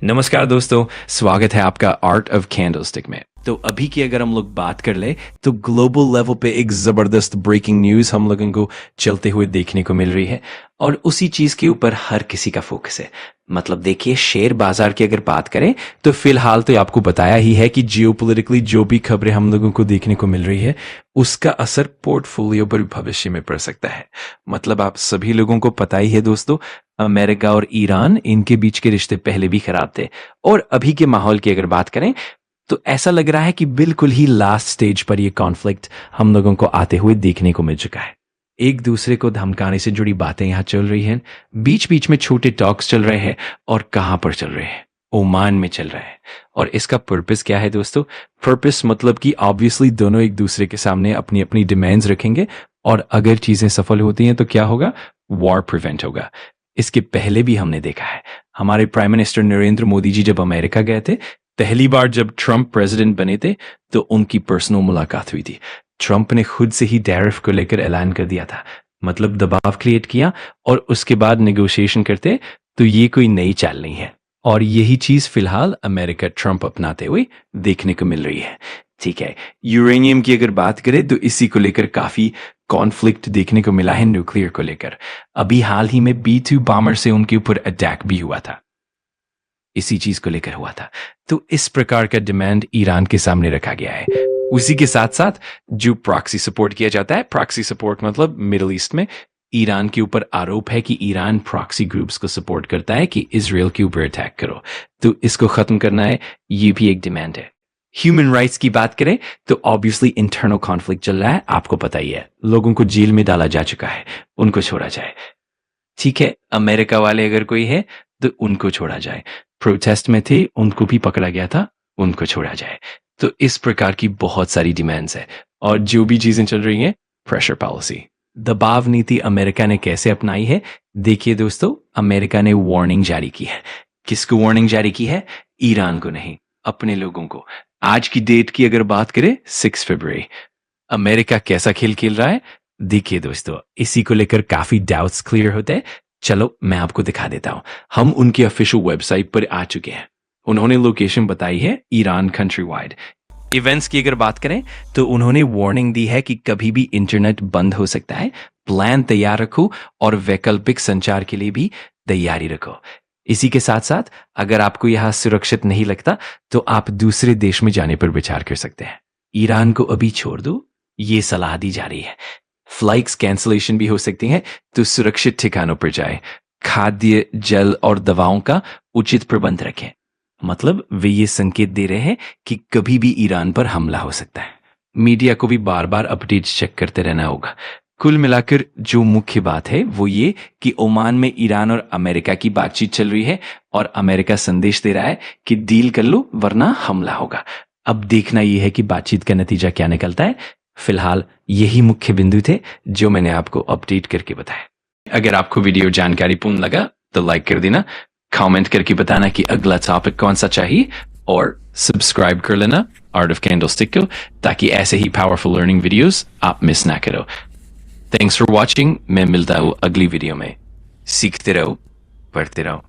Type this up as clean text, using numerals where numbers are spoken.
नमस्कार दोस्तों, स्वागत है आपका आर्ट ऑफ कैंडलस्टिक में। तो अभी की अगर हम लोग बात कर ले तो ग्लोबल लेवल पे एक जबरदस्त ब्रेकिंग न्यूज हम लोगों को चलते हुए देखने को मिल रही है और उसी चीज के ऊपर हर किसी का फोकस है। मतलब देखिए, शेयर बाजार की अगर बात करें तो फिलहाल तो आपको बताया ही है कि जियोपॉलिटिकली जो भी खबरें हम लोगों को देखने को मिल रही है उसका असर पोर्टफोलियो पर भविष्य में पड़ सकता है। मतलब आप सभी लोगों को पता ही है दोस्तों, अमेरिका और ईरान इनके बीच के रिश्ते पहले भी खराब थे और अभी के माहौल की अगर बात करें तो ऐसा लग रहा है कि बिल्कुल ही लास्ट स्टेज पर यह कॉन्फ्लिक्ट हम लोगों को आते हुए देखने को मिल चुका है। एक दूसरे को धमकाने से जुड़ी बातें यहां चल रही हैं, बीच बीच में छोटे टॉक्स चल रहे हैं और कहां पर चल रहे हैं? ओमान में चल रहा है। और इसका पर्पस क्या है दोस्तों? पर्पस मतलब कि ऑब्वियसली दोनों एक दूसरे के सामने अपनी अपनी डिमांड्स रखेंगे और अगर चीजें सफल होती हैं तो क्या होगा? वॉर प्रिवेंट होगा। इसके पहले भी हमने देखा है, हमारे प्राइम मिनिस्टर नरेंद्र मोदी जी जब अमेरिका गए थे, पहली बार जब ट्रंप प्रेसिडेंट बने थे तो उनकी पर्सनल मुलाकात हुई थी। ट्रंप ने खुद से ही टैरिफ को लेकर ऐलान कर दिया था, मतलब दबाव क्रिएट किया और उसके बाद नेगोशिएशन करते। तो ये कोई नई चाल नहीं है और यही चीज फिलहाल अमेरिका ट्रंप अपनाते हुए देखने को मिल रही है। ठीक है, यूरेनियम की अगर बात करें तो इसी को लेकर काफी कॉन्फ्लिक्ट देखने को मिला है न्यूक्लियर को लेकर। अभी हाल ही में B-2 बॉम्बर से उनके ऊपर अटैक भी हुआ था, इसी चीज को लेकर हुआ था। तो इस प्रकार का डिमांड ईरान के सामने रखा गया है। उसी के साथ साथ जो प्रॉक्सी सपोर्ट किया जाता है, प्रॉक्सी सपोर्ट मतलब मिडिल ईस्ट में ईरान के ऊपर आरोप है कि ईरान प्रॉक्सी ग्रुप्स को सपोर्ट करता है कि इजराइल के ऊपर अटैक करो, तो इसको खत्म करना है, ये भी एक डिमांड है। ह्यूमन राइट्स की बात करें तो ऑब्वियसली इंटरनल कॉन्फ्लिक्ट चल रहा है, आपको पता ही है, लोगों को जेल में डाला जा चुका है, उनको छोड़ा जाए। ठीक है, अमेरिका वाले अगर कोई है तो उनको छोड़ा जाए, प्रोटेस्ट में थे उनको भी पकड़ा गया था, उनको छोड़ा जाए। तो इस प्रकार की बहुत सारी डिमांड्स है और जो भी चीजें चल रही हैं, प्रेशर पॉलिसी, दबाव नीति अमेरिका ने कैसे अपनाई है? देखिए दोस्तों, अमेरिका ने वार्निंग जारी की है। किसको वार्निंग जारी की है? ईरान को नहीं, अपने लोगों को। आज की डेट की अगर बात करें 6 फरवरी, अमेरिका कैसा खेल खेल रहा है देखिए दोस्तों, इसी को लेकर काफी डाउट्स क्लियर होते हैं। चलो मैं आपको दिखा देता हूं, हम उनकी ऑफिशियल वेबसाइट पर आ चुके हैं। उन्होंने लोकेशन बताई है ईरान कंट्री वाइड। इवेंट्स की अगर बात करें तो उन्होंने वार्निंग दी है कि कभी भी इंटरनेट बंद हो सकता है, प्लान तैयार रखो और वैकल्पिक संचार के लिए भी तैयारी रखो। इसी के साथ साथ अगर आपको यहां सुरक्षित नहीं लगता तो आप दूसरे देश में जाने पर विचार कर सकते हैं। ईरान को अभी छोड़ दो, ये सलाह दी जा रही है। फ्लाइट्स कैंसलेशन भी हो सकती हैं, तो सुरक्षित ठिकानों पर जाएं। खाद्य, जल और दवाओं का उचित प्रबंध रखें। मतलब वे ये संकेत दे रहे हैं कि कभी भी ईरान पर हमला हो सकता है। मीडिया को भी बार बार अपडेट्स चेक करते रहना होगा। कुल मिलाकर जो मुख्य बात है वो ये कि ओमान में ईरान और अमेरिका की बातचीत चल रही है और अमेरिका संदेश दे रहा है कि डील कर लो वरना हमला होगा। अब देखना यह है कि बातचीत का नतीजा क्या निकलता है। फिलहाल यही मुख्य बिंदु थे जो मैंने आपको अपडेट करके बताया। अगर आपको वीडियो जानकारीपूर्ण लगा तो लाइक कर देना, कमेंट करके बताना कि अगला टॉपिक कौन सा चाहिए और सब्सक्राइब कर लेना आर्ट ऑफ कैंडलस्टिक को, ताकि ऐसे ही पावरफुल लर्निंग वीडियोस आप मिस ना करो। थैंक्स फॉर वॉचिंग, मैं मिलता हूँ अगली वीडियो में। सीखते रहो, पढ़ते रहो।